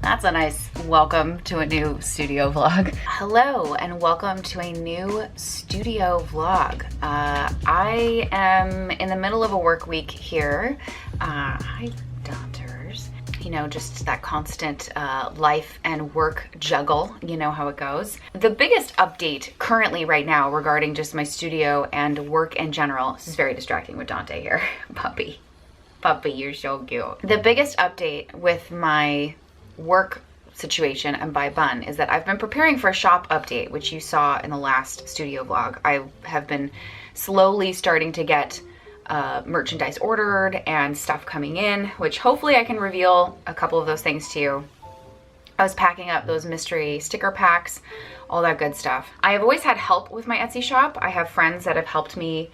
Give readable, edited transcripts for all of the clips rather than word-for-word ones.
That's a nice welcome to a new studio vlog. Hello and welcome to a new studio vlog. I am in the middle of a work week here. Hi, daughters. You know, just that constant life and work juggle. You know how it goes. The biggest update currently right now regarding just my studio and work in general, this is very distracting with Dante here. Puppy, you're so cute. The biggest update with my work situation and by Bun is that I've been preparing for a shop update, which you saw in the last studio vlog. I have been slowly starting to get merchandise ordered and stuff coming in, which hopefully I can reveal a couple of those things to you. I was packing up those mystery sticker packs, all that good stuff. I have always had help with my Etsy shop. I have friends that have helped me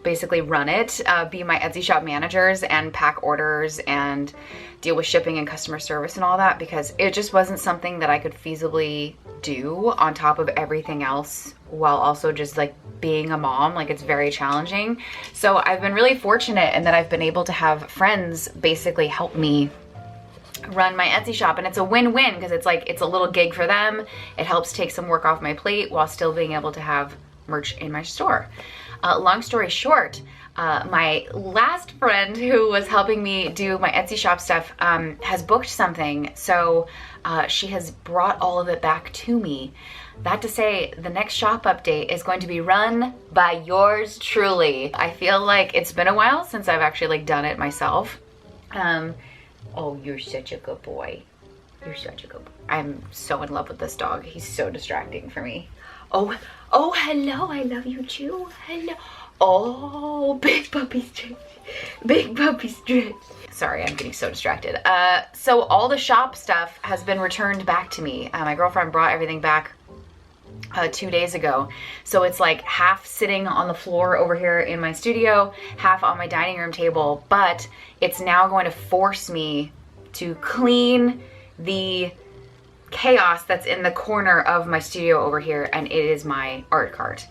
basically run it, be my Etsy shop managers and pack orders and deal with shipping and customer service and all that, because it just wasn't something that I could feasibly do on top of everything else while also just like being a mom. Like, it's very challenging. So I've been really fortunate in that I've been able to have friends basically help me run my Etsy shop, and it's a win-win because it's like, it's a little gig for them. It helps take some work off my plate while still being able to have merch in my store. Long story short, my last friend who was helping me do my Etsy shop stuff has booked something, so she has brought all of it back to me. That to say, the next shop update is going to be run by yours truly. I feel like it's been a while since I've actually like done it myself. Oh, you're such a good boy. You're such a good boy. I'm so in love with this dog. He's so distracting for me. Oh, hello, I love you too. Hello. Oh, big puppy stretch. Big puppy stretch. Sorry, I'm getting so distracted. So all the shop stuff has been returned back to me. My girlfriend brought everything back 2 days ago. So it's like half sitting on the floor over here in my studio, half on my dining room table, but it's now going to force me to clean the chaos that's in the corner of my studio over here, and it is my art cart.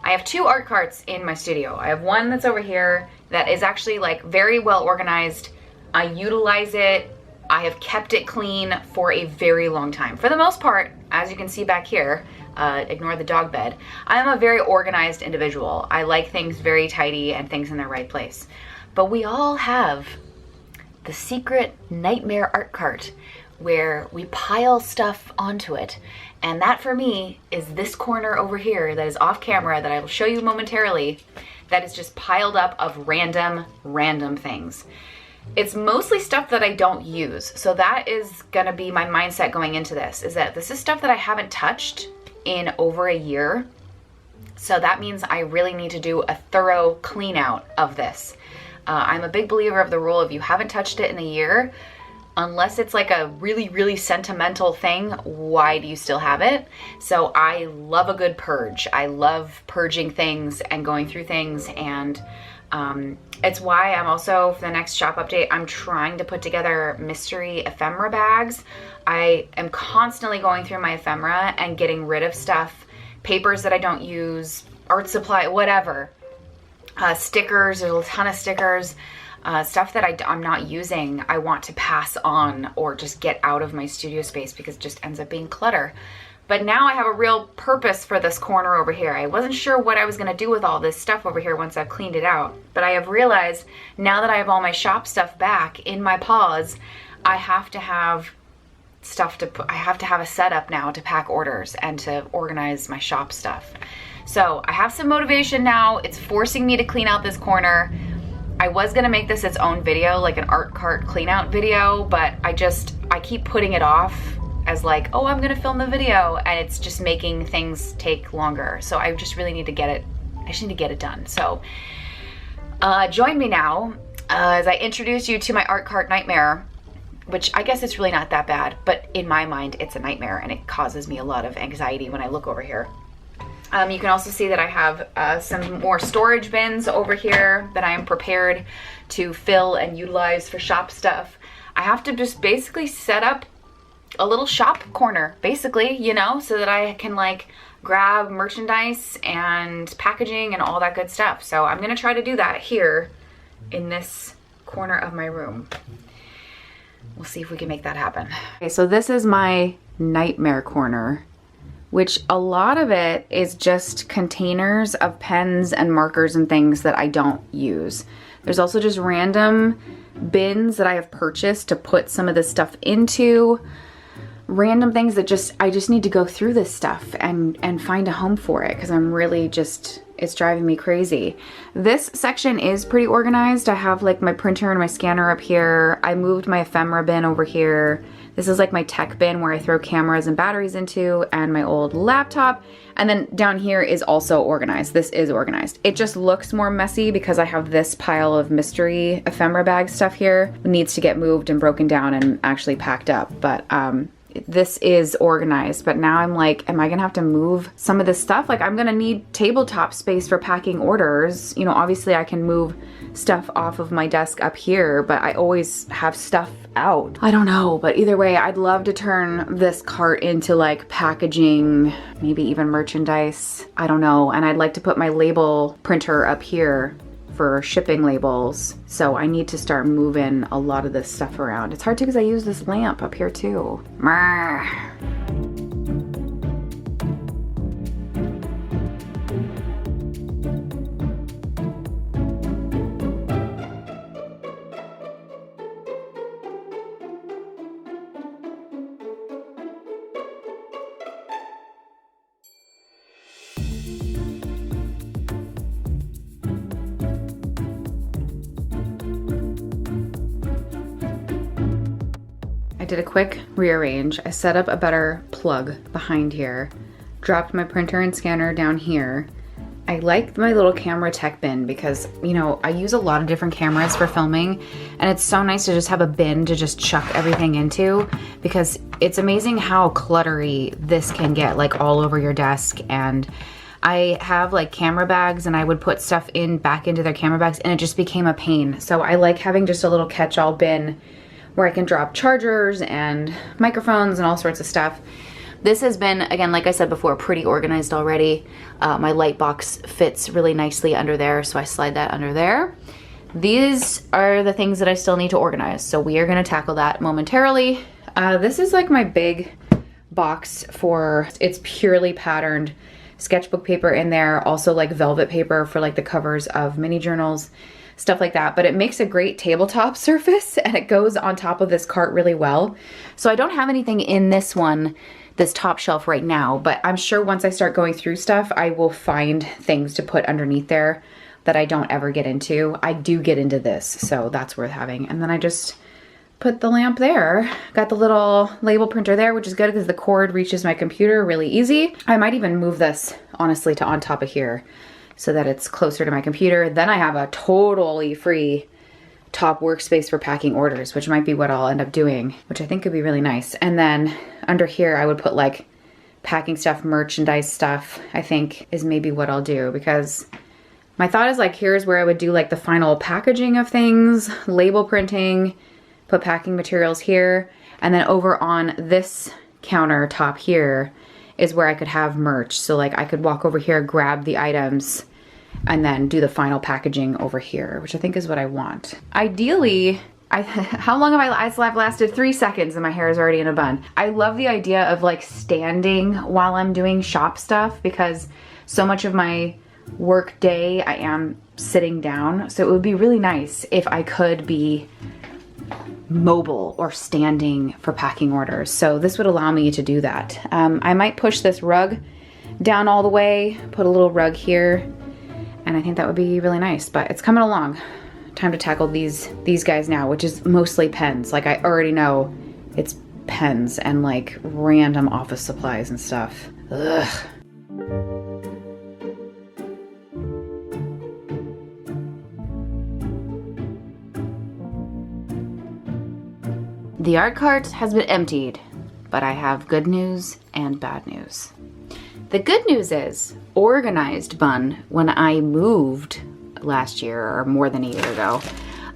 I have two art carts in my studio. I have one that's over here that is actually like very well organized. I utilize it. I have kept it clean for a very long time. For the most part, as you can see back here, ignore the dog bed, I am a very organized individual. I like things very tidy and things in their right place. But we all have the secret nightmare art cart where we pile stuff onto it. And that for me is this corner over here that is off camera that I will show you momentarily, that is just piled up of random things. It's mostly stuff that I don't use. So that is gonna be my mindset going into this, is that this is stuff that I haven't touched in over a year. So that means I really need to do a thorough clean out of this. I'm a big believer of the rule, if you haven't touched it in a year, unless it's like a really sentimental thing, why do you still have it? So I love a good purge. I love purging things and going through things, and it's why I'm also, for the next shop update, I'm trying to put together mystery ephemera bags. I am constantly going through my ephemera and getting rid of stuff, papers that I don't use, art supply, whatever. Stickers, there's a ton of stickers. Stuff that I'm not using, I want to pass on or just get out of my studio space because it just ends up being clutter. But now I have a real purpose for this corner over here. I wasn't sure what I was gonna do with all this stuff over here once I've cleaned it out. But I have realized now that I have all my shop stuff back in my paws, I have to have stuff to put, I have to have a setup now to pack orders and to organize my shop stuff. So I have some motivation now. It's forcing me to clean out this corner. I was gonna make this its own video, like an art cart clean out video, but I keep putting it off as like, oh, I'm gonna film the video, and it's just making things take longer. So I just really need to get it, I just need to get it done. So join me now as I introduce you to my art cart nightmare, which I guess it's really not that bad, but in my mind, it's a nightmare and it causes me a lot of anxiety when I look over here. You can also see that I have some more storage bins over here that I am prepared to fill and utilize for shop stuff. I have to just basically set up a little shop corner, basically, you know, so that I can like grab merchandise and packaging and all that good stuff. So I'm gonna try to do that here in this corner of my room. we'll see if we can make that happen. Okay, so this is my nightmare corner, which a lot of it is just containers of pens and markers and things that I don't use. There's also just random bins that I have purchased to put some of this stuff into. Random things that I just need to go through this stuff and find a home for it, because I'm really just, it's driving me crazy. This section is pretty organized. I have like my printer and my scanner up here. I moved my ephemera bin over here. This is like my tech bin where I throw cameras and batteries into, and my old laptop. And then down here is also organized. This is organized. It just looks more messy because I have this pile of mystery ephemera bag stuff here. It needs to get moved and broken down and actually packed up. But this is organized, but now I'm like, am I gonna have to move some of this stuff? Like, I'm gonna need tabletop space for packing orders. You know, obviously I can move stuff off of my desk up here, but I always have stuff out. I don't know, but either way, I'd love to turn this cart into like packaging, maybe even merchandise. I don't know. And I'd like to put my label printer up here for shipping labels. So I need to start moving a lot of this stuff around. It's hard too because I use this lamp up here too. I did a quick rearrange. I set up a better plug behind here, dropped my printer and scanner down here. I like my little camera tech bin because, you know, I use a lot of different cameras for filming, and it's so nice to just have a bin to just chuck everything into, because it's amazing how cluttery this can get, like all over your desk. And I have like camera bags, and I would put stuff back into their camera bags, and it just became a pain. So I like having just a little catch-all bin where I can drop chargers and microphones and all sorts of stuff. This has been, again, like I said before, pretty organized already. My light box fits really nicely under there, so I slide that under there. These are the things that I still need to organize, so we are gonna tackle that momentarily. This is like my big box for, it's purely patterned sketchbook paper in there, also like velvet paper for like the covers of mini journals, stuff like that. But it makes a great tabletop surface, and it goes on top of this cart really well. So I don't have anything in this one, this top shelf right now, but I'm sure once I start going through stuff, I will find things to put underneath there that I don't ever get into. I do get into this, so that's worth having. And then I just put the lamp there. Got the little label printer there, which is good because the cord reaches my computer really easy. I might even move this, honestly, to on top of here so that it's closer to my computer. Then I have a totally free top workspace for packing orders, which might be what I'll end up doing, which I think could be really nice. And then under here, I would put like packing stuff, merchandise stuff, I think is maybe what I'll do, because my thought is like, here's where I would do like the final packaging of things, label printing, put packing materials here, and then over on this countertop here is where I could have merch. So like I could walk over here, grab the items, and then do the final packaging over here, which I think is what I want. Ideally, how long have I've lasted 3 seconds and my hair is already in a bun. I love the idea of like standing while I'm doing shop stuff, because so much of my work day I am sitting down. So it would be really nice if I could be mobile or standing for packing orders. So this would allow me to do that. I might push this rug down all the way, put a little rug here, and I think that would be really nice, but it's coming along. Time to tackle these guys now, which is mostly pens. Like I already know it's pens and like random office supplies and stuff. Ugh. The art cart has been emptied, but I have good news and bad news. The good news is, organized bun, when I moved last year or more than a year ago,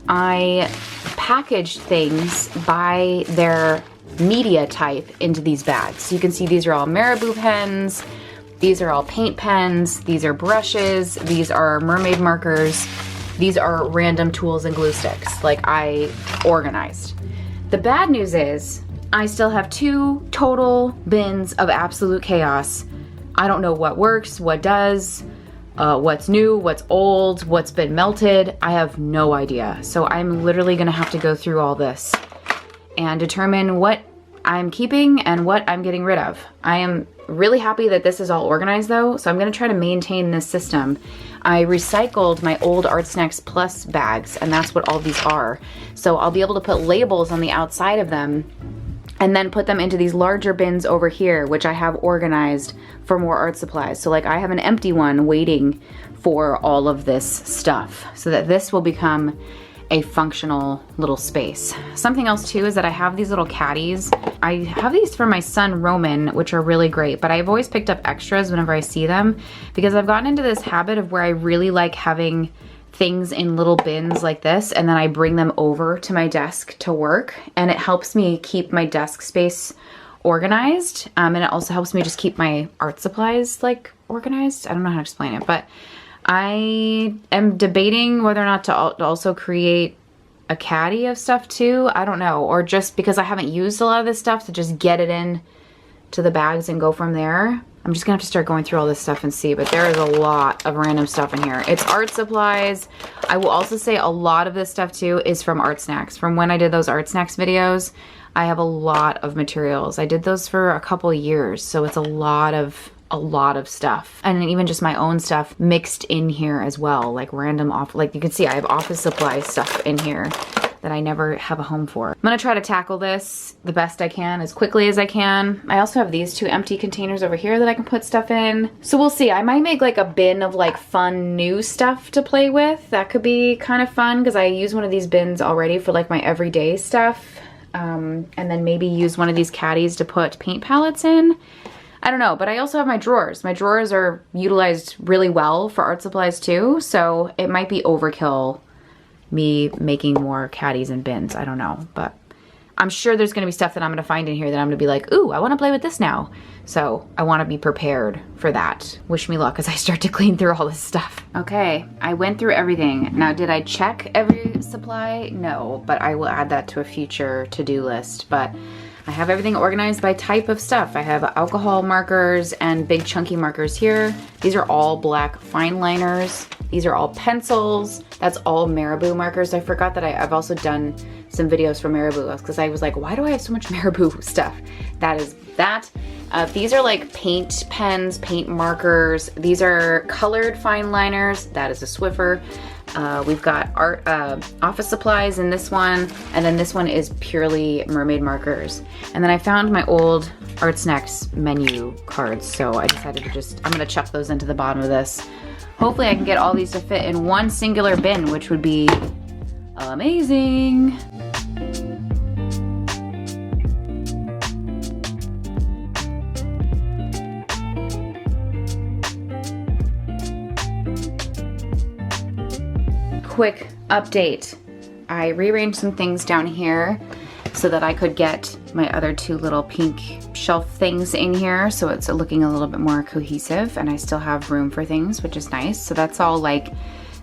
I packaged things by their media type into these bags. So you can see these are all Marabou pens, these are all paint pens, these are brushes, these are mermaid markers, these are random tools and glue sticks. Like I organized. The bad news is I still have 2 total bins of absolute chaos. I don't know what works, what does, what's new, what's old, what's been melted. I have no idea. So I'm literally gonna have to go through all this and determine what I'm keeping and what I'm getting rid of. I am really happy that this is all organized though, so I'm gonna try to maintain this system. I recycled my old Art Snacks Plus bags, and that's what all these are. So I'll be able to put labels on the outside of them and then put them into these larger bins over here, which I have organized for more art supplies. So like I have an empty one waiting for all of this stuff so that this will become a functional little space. Something else too is that I have these little caddies. I have these for my son Roman, which are really great, but I've always picked up extras whenever I see them because I've gotten into this habit of where I really like having things in little bins like this, and then I bring them over to my desk to work, and it helps me keep my desk space organized, and it also helps me just keep my art supplies like organized. I don't know how to explain it, but I am debating whether or not to also create a caddy of stuff too. I don't know, or just because I haven't used a lot of this stuff to just get it in to the bags and go from there. I'm just gonna have to start going through all this stuff and see, but there is a lot of random stuff in here. It's art supplies. I will also say a lot of this stuff too is from Art Snacks. From when I did those Art Snacks videos, I have a lot of materials. I did those for a couple of years, so it's a lot of stuff, and even just my own stuff mixed in here as well, like random like you can see I have office supply stuff in here that I never have a home for. I'm gonna try to tackle this the best I can, as quickly as I can. I also have these 2 empty containers over here that I can put stuff in. So we'll see. I might make like a bin of like fun new stuff to play with. That could be kind of fun because I use one of these bins already for like my everyday stuff. And then maybe use one of these caddies to put paint palettes in. I don't know, but I also have my drawers. My drawers are utilized really well for art supplies too, so it might be overkill me making more caddies and bins. I don't know, but I'm sure there's gonna be stuff that I'm gonna find in here that I'm gonna be like, ooh, I wanna play with this now. So I wanna be prepared for that. Wish me luck as I start to clean through all this stuff. Okay, I went through everything. Now, did I check every supply? No, but I will add that to a future to-do list. But I have everything organized by type of stuff. I have alcohol markers and big chunky markers here. These are all black fine liners. These are all pencils. That's all Marabou markers. I forgot that I've also done some videos for Marabou because I was like, why do I have so much Marabou stuff? That is that. These are like paint pens, paint markers. These are colored fine liners. That is a Swiffer. We've got art, office supplies in this one, and then this one is purely mermaid markers. And then I found my old Art Snacks menu cards, so I decided to I'm gonna chuck those into the bottom of this. Hopefully I can get all these to fit in one singular bin, which would be amazing. Quick update. I rearranged some things down here so that I could get my other 2 little pink shelf things in here, so it's looking a little bit more cohesive, and I still have room for things, which is nice. So that's all like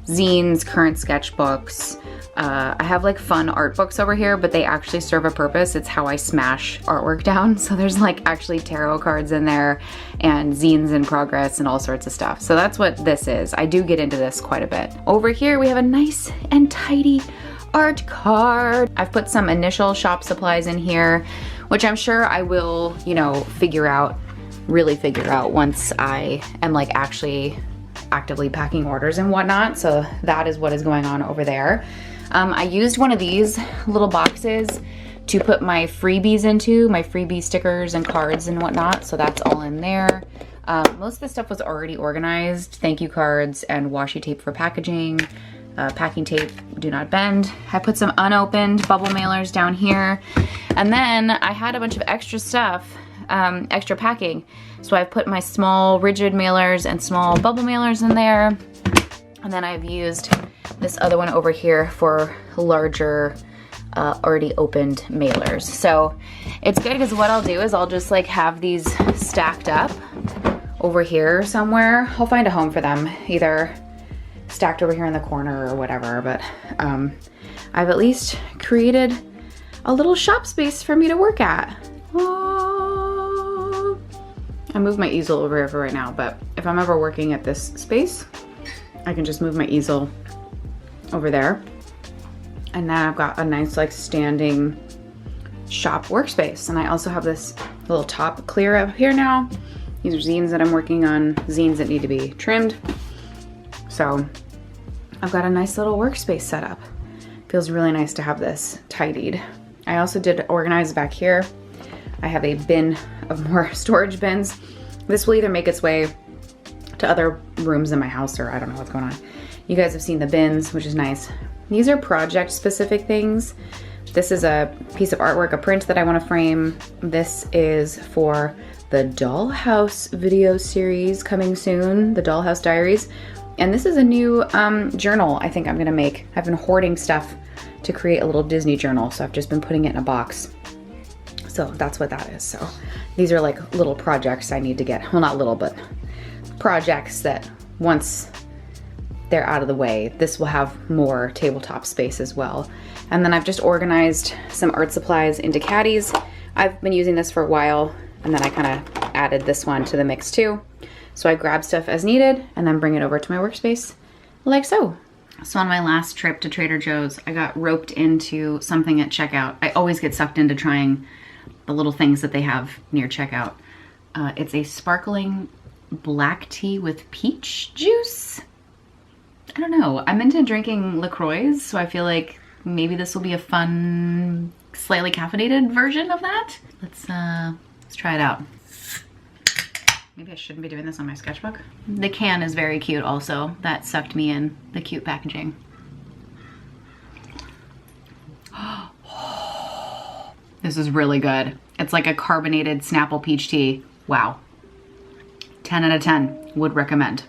zines, current sketchbooks. I have like fun art books over here, but they actually serve a purpose. It's how I smash artwork down. So there's like actually tarot cards in there and zines in progress and all sorts of stuff. So that's what this is. I do get into this quite a bit. Over here we have a nice and tidy art card. I've put some initial shop supplies in here, which I'm sure I will, you know, really figure out once I am like actually actively packing orders and whatnot. So that is what is going on over there. I used one of these little boxes to put my freebies into, my freebie stickers and cards and whatnot. So that's all in there. Most of the stuff was already organized. Thank you cards and washi tape for packaging. Packing tape, do not bend. I put some unopened bubble mailers down here. And then I had a bunch of extra stuff, extra packing. So I've put my small rigid mailers and small bubble mailers in there. And then I've used this other one over here for larger, already opened mailers. So it's good because what I'll do is I'll just like have these stacked up over here somewhere. I'll find a home for them, either stacked over here in the corner or whatever, but I've at least created a little shop space for me to work at. I moved my easel over here for right now, but if I'm ever working at this space, I can just move my easel over there. And then I've got a nice like standing shop workspace. And I also have this little top clear up here now. These are zines that I'm working on, zines that need to be trimmed. So I've got a nice little workspace set up. Feels really nice to have this tidied. I also did organize back here. I have a bin of more storage bins. This will either make its way to other rooms in my house, or I don't know what's going on. You guys have seen the bins, which is nice. These are project specific things. This is a piece of artwork, a print that I want to frame. This is for the Dollhouse video series coming soon, the Dollhouse Diaries. And this is a new journal I think I'm gonna make. I've been hoarding stuff to create a little Disney journal, so I've just been putting it in a box. So that's what that is. So these are like little projects I need to get, well not little, but projects that once they're out of the way, this will have more tabletop space as well. And then I've just organized some art supplies into caddies. I've been using this for a while, and then I kind of added this one to the mix too. So I grab stuff as needed and then bring it over to my workspace like so. So on my last trip to Trader Joe's, I got roped into something at checkout. I always get sucked into trying the little things that they have near checkout. It's a sparkling black tea with peach juice. I don't know. I'm into drinking LaCroix, so I feel like maybe this will be a fun, slightly caffeinated version of that. Let's try it out. Maybe I shouldn't be doing this on my sketchbook. The can is very cute also. That sucked me in, the cute packaging. This is really good. It's like a carbonated Snapple peach tea. Wow. 10 out of 10, would recommend.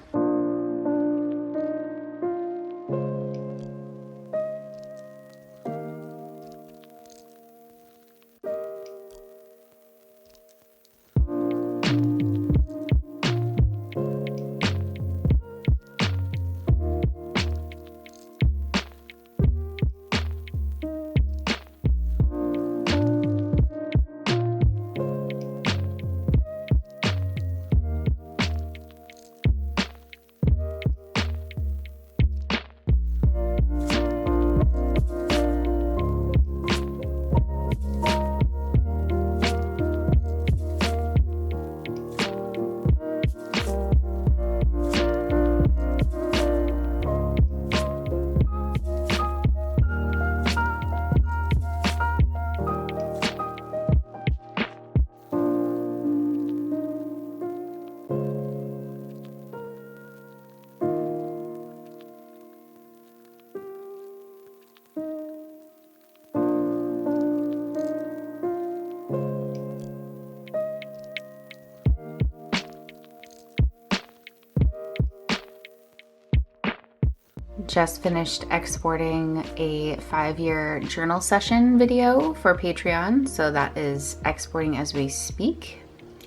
Just finished exporting a 5-year journal session video for Patreon, so that is exporting as we speak.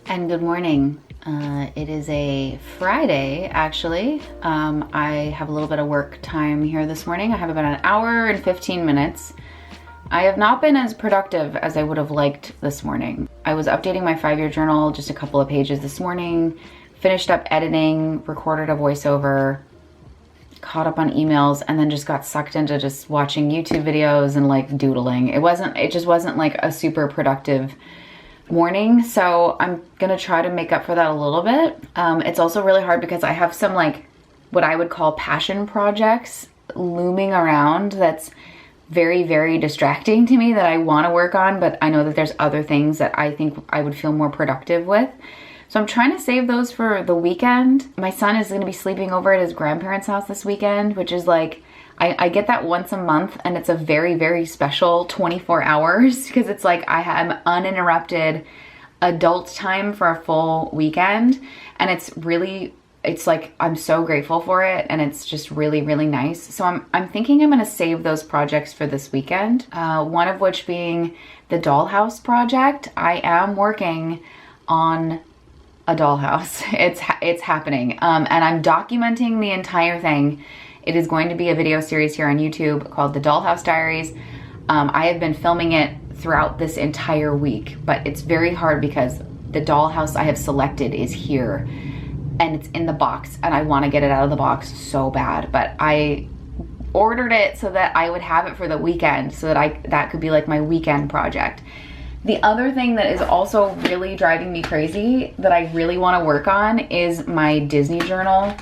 And good morning. It is a Friday, actually. I have a little bit of work time here this morning. I have about an hour and 15 minutes. I have not been as productive as I would have liked this morning. I was updating my 5-year journal, just a couple of pages this morning, finished up editing, recorded a voiceover, caught up on emails, and then just got sucked into just watching YouTube videos and like doodling. It just wasn't like a super productive morning. So I'm gonna try to make up for that a little bit. It's also really hard because I have some like what I would call passion projects looming around that's very, very distracting to me that I want to work on, but I know that there's other things that I think I would feel more productive with. So I'm trying to save those for the weekend. My son is going to be sleeping over at his grandparents' house this weekend, which is like, I get that once a month, and it's a very, very special 24 hours because it's like I have uninterrupted adult time for a full weekend. And it's like, I'm so grateful for it, and it's just really, really nice. So I'm thinking I'm gonna save those projects for this weekend. One of which being the dollhouse project. I am working on a dollhouse. It's happening. And I'm documenting the entire thing. It is going to be a video series here on YouTube called the Dollhouse Diaries. I have been filming it throughout this entire week, but it's very hard because the dollhouse I have selected is here and it's in the box and I want to get it out of the box so bad, but I ordered it so that I would have it for the weekend, so that that could be like my weekend project. The other thing that is also really driving me crazy that I really want to work on is my Disney journal.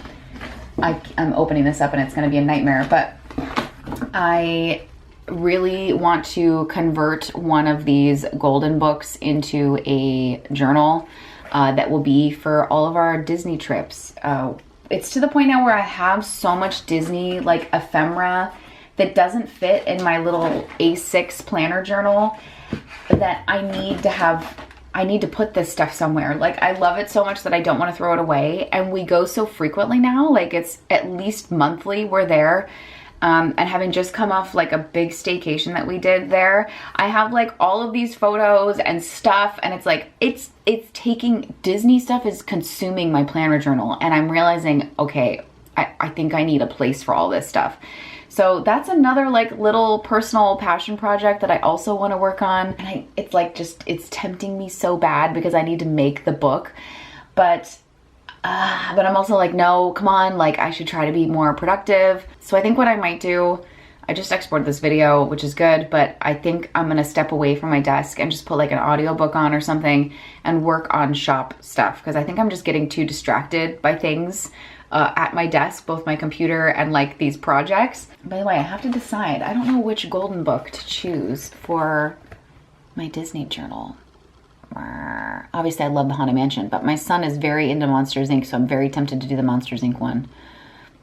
I'm opening this up and it's going to be a nightmare, but I really want to convert one of these golden books into a journal that will be for all of our Disney trips. It's to the point now where I have so much Disney like ephemera that doesn't fit in my little A6 planner journal that I need to put this stuff somewhere. Like, I love it so much that I don't want to throw it away. And we go so frequently now, like it's at least monthly we're there. And having just come off like a big staycation that we did there, I have like all of these photos and stuff, and it's like, it's taking, Disney stuff is consuming my planner journal, and I'm realizing, okay, I think I need a place for all this stuff. So that's another like little personal passion project that I also want to work on. And it's like it's tempting me so bad because I need to make the book, but I'm also like, no, come on, like I should try to be more productive. So I think what I might do, I just exported this video, which is good, but I think I'm gonna step away from my desk and just put like an audiobook on or something and work on shop stuff, because I think I'm just getting too distracted by things at my desk, both my computer and like these projects. By the way, I have to decide. I don't know which golden book to choose for my Disney journal. Obviously I love the Haunted Mansion, but my son is very into Monsters Inc., so I'm very tempted to do the Monsters Inc. one.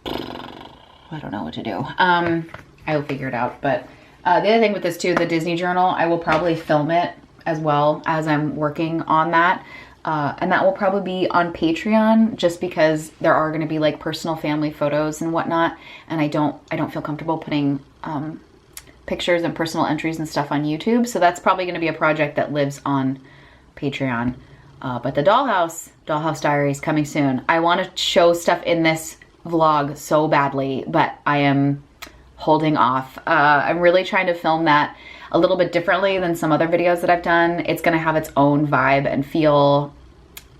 I don't know what to do. I will figure it out. But the other thing with this too, the Disney journal, I will probably film it as well as I'm working on that. And that will probably be on Patreon, just because there are going to be like personal family photos and whatnot. And I don't feel comfortable putting pictures and personal entries and stuff on YouTube. So that's probably going to be a project that lives on Patreon. But the Dollhouse Diaries coming soon. I want to show stuff in this vlog so badly, but I am holding off. I'm really trying to film that a little bit differently than some other videos that I've done. It's going to have its own vibe and feel.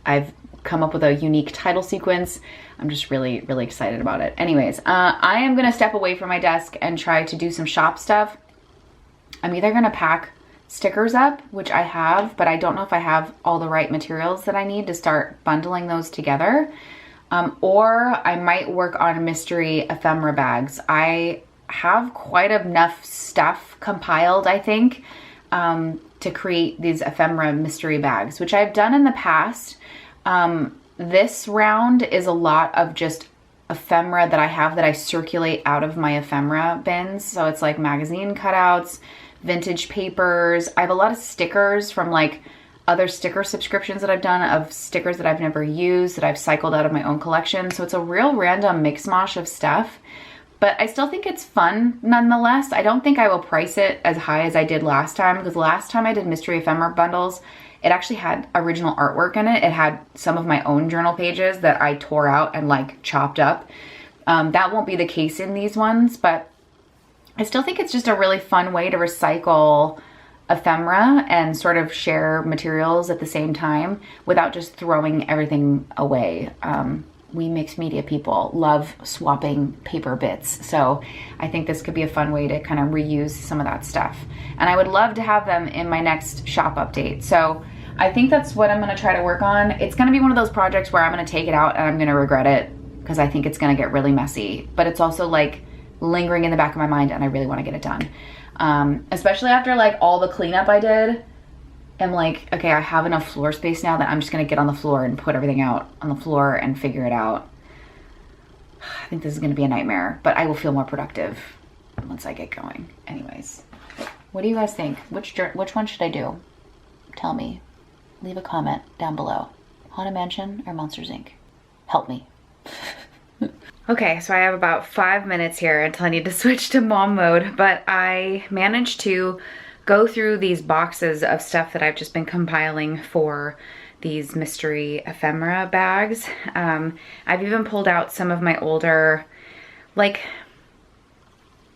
I've come up with a unique title sequence. I'm just really, really excited about it. Anyways, I am going to step away from my desk and try to do some shop stuff. I'm either going to pack stickers up, which I have, but I don't know if I have all the right materials that I need to start bundling those together. Or I might work on mystery ephemera bags. I have quite enough stuff compiled, I think, to create these ephemera mystery bags, which I've done in the past. This round is a lot of just ephemera that I have that I circulate out of my ephemera bins. So it's like magazine cutouts, vintage papers. I have a lot of stickers from like other sticker subscriptions that I've done of stickers that I've never used that I've cycled out of my own collection. So it's a real random mix mosh of stuff, but I still think it's fun nonetheless. I don't think I will price it as high as I did last time, because last time I did mystery ephemera bundles, it actually had original artwork in it. It had some of my own journal pages that I tore out and like chopped up. That won't be the case in these ones, but I still think it's just a really fun way to recycle ephemera and sort of share materials at the same time without just throwing everything away. We mixed media people love swapping paper bits. So I think this could be a fun way to kind of reuse some of that stuff. And I would love to have them in my next shop update. So I think that's what I'm gonna try to work on. It's gonna be one of those projects where I'm gonna take it out and I'm gonna regret it because I think it's gonna get really messy. But it's also like lingering in the back of my mind and I really wanna get it done. Especially after like all the cleanup I did. I'm like, okay, I have enough floor space now that I'm just gonna get on the floor and put everything out on the floor and figure it out. I think this is gonna be a nightmare, but I will feel more productive once I get going. Anyways, what do you guys think? Which one should I do? Tell me. Leave a comment down below. Haunted Mansion or Monsters Inc.? Help me. Okay, so I have about 5 minutes here until I need to switch to mom mode, but I managed to go through these boxes of stuff that I've just been compiling for these mystery ephemera bags. I've even pulled out some of my older, like,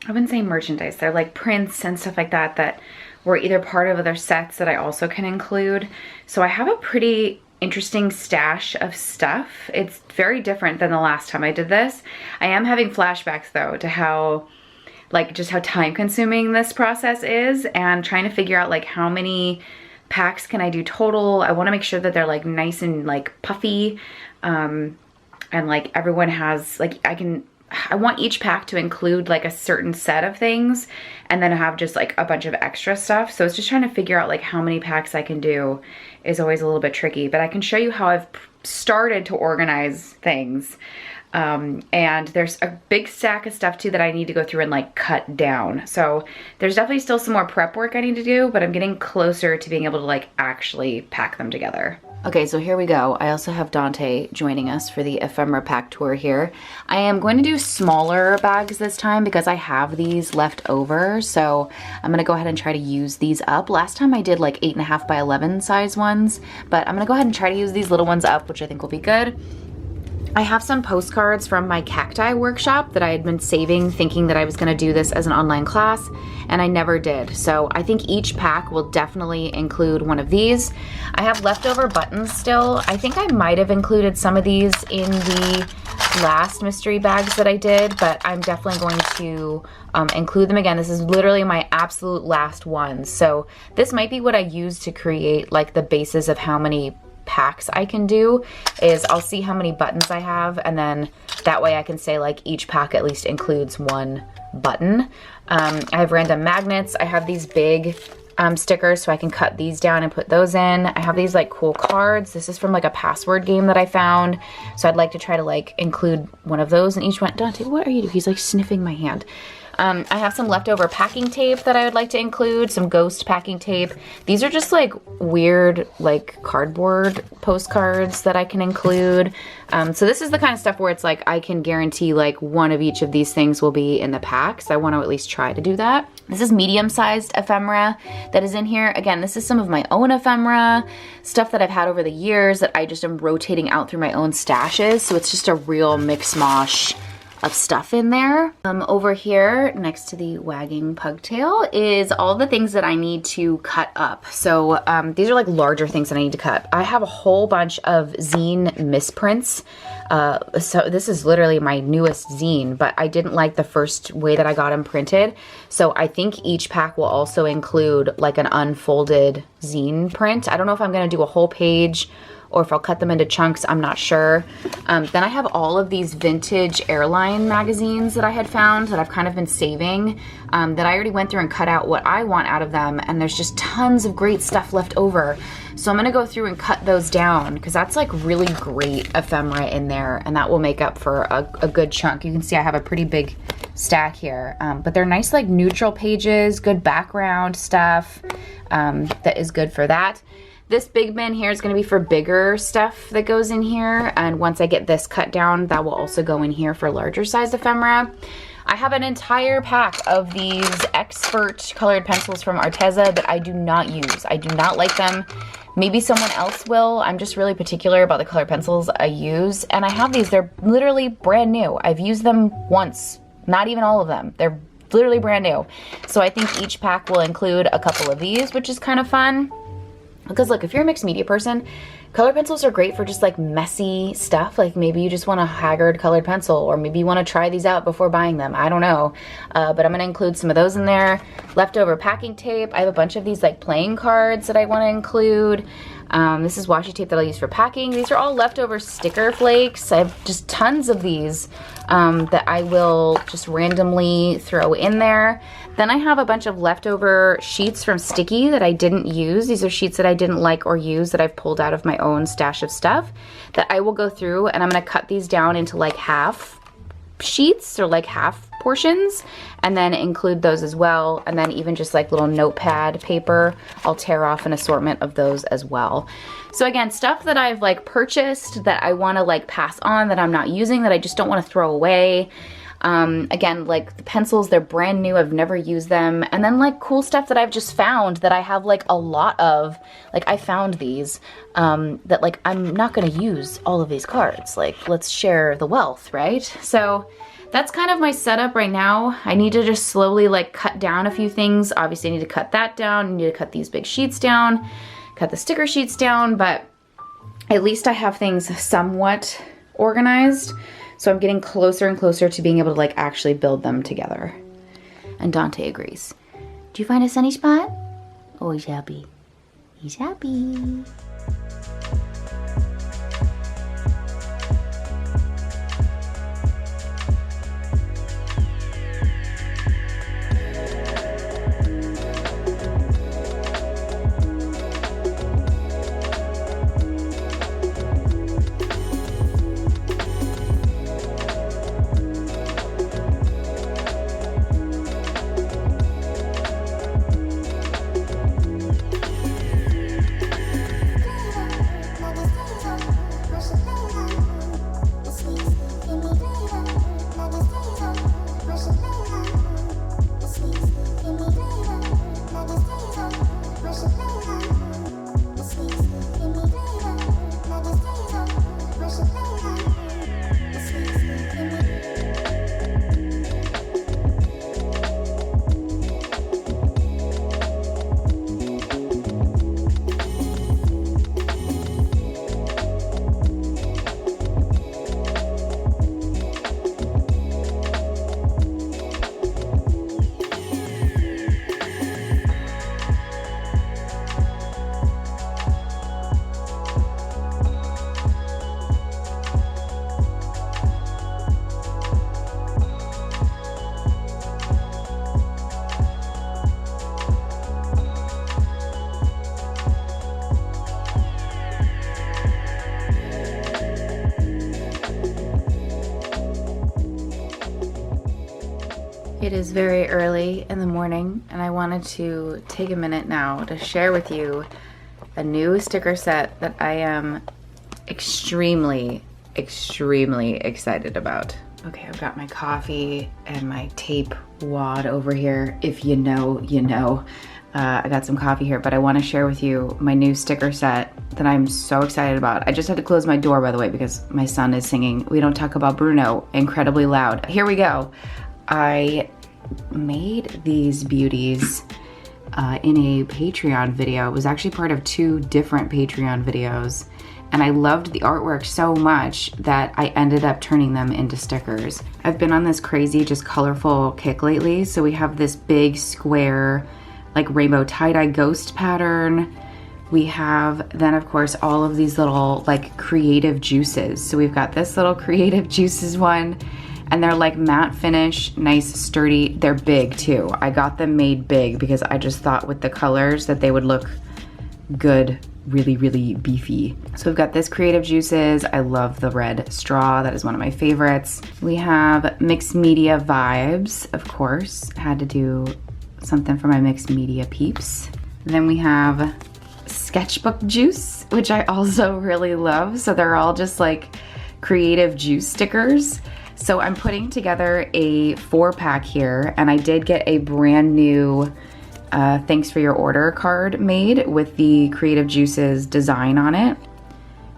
I wouldn't say merchandise, they're like prints and stuff like that that were either part of other sets that I also can include. So I have a pretty interesting stash of stuff. It's very different than the last time I did this. I am having flashbacks though to how, like, just how time consuming this process is, and trying to figure out like how many packs can I do total. I want to make sure that they're like nice and like puffy, and like everyone has like, I want each pack to include like a certain set of things and then have just like a bunch of extra stuff. So it's just trying to figure out like how many packs I can do is always a little bit tricky, but I can show you how I've started to organize things. And there's a big stack of stuff too that I need to go through and like cut down. So there's definitely still some more prep work I need to do, but I'm getting closer to being able to like actually pack them together. Okay, so here we go. I also have Dante joining us for the ephemera pack tour here. I am going to do smaller bags this time because I have these left over. So I'm gonna go ahead and try to use these up. Last time I did like 8.5 by 11 size ones, but I'm gonna go ahead and try to use these little ones up, which I think will be good. I have some postcards from my cacti workshop that I had been saving, thinking that I was gonna do this as an online class, and I never did. So I think each pack will definitely include one of these. I have leftover buttons still. I think I might have included some of these in the last mystery bags that I did, but I'm definitely going to include them again. This is literally my absolute last one. So this might be what I use to create like the basis of how many packs I can do. Is I'll see how many buttons I have, and then that way I can say like each pack at least includes one button. I have random magnets. I have these big stickers, so I can cut these down and put those in. I have these like cool cards. This is from like a password game that I found, so I'd like to try to like include one of those in each one. Dante, what are you doing? He's like sniffing my hand. I have some leftover packing tape that I would like to include, some ghost packing tape. These are just like weird like cardboard postcards that I can include. So this is the kind of stuff where it's like I can guarantee like one of each of these things will be in the pack. So I want to at least try to do that. This is medium-sized ephemera that is in here. Again, this is some of my own ephemera, stuff that I've had over the years that I just am rotating out through my own stashes. So it's just a real mix-mosh of stuff in there. Over here next to the wagging pugtail is all the things that I need to cut up. So these are like larger things that I need to cut. I have a whole bunch of zine misprints. So this is literally my newest zine, but I didn't like the first way that I got them printed. So I think each pack will also include like an unfolded zine print. I don't know if I'm gonna do a whole page or if I'll cut them into chunks, I'm not sure. Then I have all of these vintage airline magazines that I had found that I've kind of been saving, that I already went through and cut out what I want out of them, and there's just tons of great stuff left over. So I'm gonna go through and cut those down because that's like really great ephemera in there, and that will make up for a good chunk. You can see I have a pretty big stack here, but they're nice like neutral pages, good background stuff that is good for that. This big bin here is going to be for bigger stuff that goes in here, and once I get this cut down, that will also go in here for larger sized ephemera. I have an entire pack of these expert colored pencils from Arteza that I do not use. I do not like them. Maybe someone else will. I'm just really particular about the colored pencils I use, and I have these. They're literally brand new. I've used them once, not even all of them. They're literally brand new. So I think each pack will include a couple of these, which is kind of fun. Because look, if you're a mixed media person, color pencils are great for just like messy stuff. Like maybe you just want a haggard colored pencil, or maybe you want to try these out before buying them. I don't know. But I'm going to include some of those in there. Leftover packing tape. I have a bunch of these like playing cards that I want to include. This is washi tape that I'll use for packing. These are all leftover sticker flakes. I have just tons of these that I will just randomly throw in there. Then I have a bunch of leftover sheets from Sticky that I didn't use. These are sheets that I didn't like or use that I've pulled out of my own stash of stuff that I will go through, and I'm gonna cut these down into like half sheets or like half portions and then include those as well. And then even just like little notepad paper, I'll tear off an assortment of those as well. So again, stuff that I've like purchased that I want to like pass on, that I'm not using, that I just don't want to throw away. Again, like the pencils, they're brand new, I've never used them. And then like cool stuff that I've just found that I have like a lot of. Like I found these that like I'm not gonna use all of these cards. Like let's share the wealth, right? So that's kind of my setup right now. I need to just slowly like cut down a few things. Obviously I need to cut that down. I need to cut these big sheets down, cut the sticker sheets down, but at least I have things somewhat organized. So I'm getting closer and closer to being able to like actually build them together. And Dante agrees. Do you find a sunny spot? Oh, he's happy. He's happy. It is very early in the morning and I wanted to take a minute now to share with you a new sticker set that I am extremely excited about. Okay, I've got my coffee and my tape wad over here. If you know, you know. I got some coffee here, but I want to share with you my new sticker set that I'm so excited about. I just had to close my door, by the way, because my son is singing We Don't Talk About Bruno incredibly loud. Here we go. I made these beauties in a Patreon video. It was actually part of 2 different Patreon videos, and I loved the artwork so much that I ended up turning them into stickers. I've been on this crazy, just colorful kick lately, so we have this big square, like rainbow tie-dye ghost pattern. We have then, of course, all of these little like creative juices. So we've got this little creative juices one, and they're like matte finish, nice, sturdy. They're big too. I got them made big because I just thought with the colors that they would look good, really beefy. So we've got this creative juices. I love the red straw. That is one of my favorites. We have mixed media vibes, of course. Had to do something for my mixed media peeps. And then we have sketchbook juice, which I also really love. So they're all just like creative juice stickers. So I'm putting together a 4-pack here, and I did get a brand new thanks for your order card made with the Creative Juices design on it,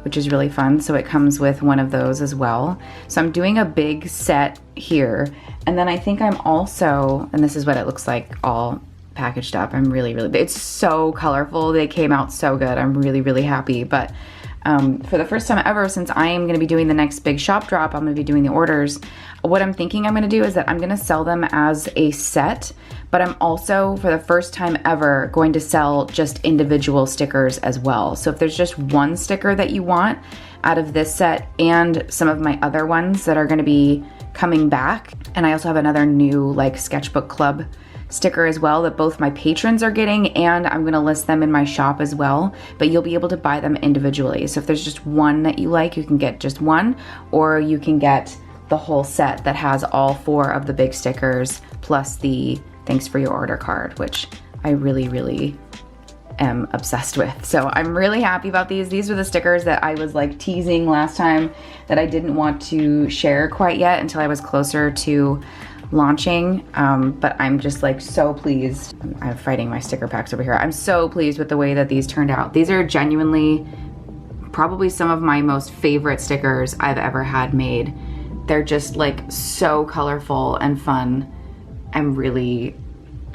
which is really fun. So it comes with one of those as well. So I'm doing a big set here, and then I think I'm also, and this is what it looks like all packaged up. I'm really, it's so colorful. They came out so good. I'm really happy. But for the first time ever, since I am gonna be doing the next big shop drop, I'm gonna be doing the orders. What I'm thinking I'm gonna do is that I'm gonna sell them as a set, but I'm also, for the first time ever, going to sell just individual stickers as well. So if there's just one sticker that you want out of this set and some of my other ones that are gonna be coming back, and I also have another new like sketchbook club sticker as well that both my patrons are getting, and I'm gonna list them in my shop as well, but you'll be able to buy them individually. So if there's just one that you like, you can get just one, or you can get the whole set that has all 4 of the big stickers plus the thanks for your order card, which I really am obsessed with. So I'm really happy about these. These were the stickers that I was like teasing last time that I didn't want to share quite yet until I was closer to launching, but I'm just like so pleased. I'm fighting my sticker packs over here. I'm so pleased with the way that these turned out. These are genuinely probably some of my most favorite stickers I've ever had made. They're just like so colorful and fun. I'm really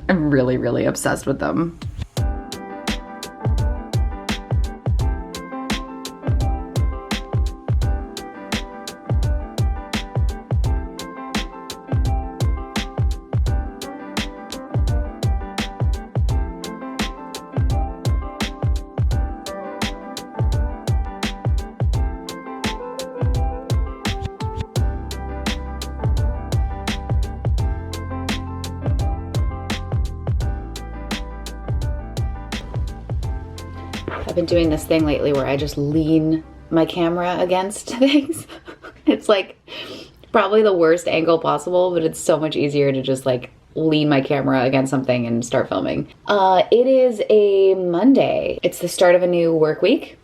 obsessed with them. I've been doing this thing lately where I just lean my camera against things. It's like probably the worst angle possible, but it's so much easier to just like lean my camera against something and start filming. It is a Monday. It's the start of a new work week.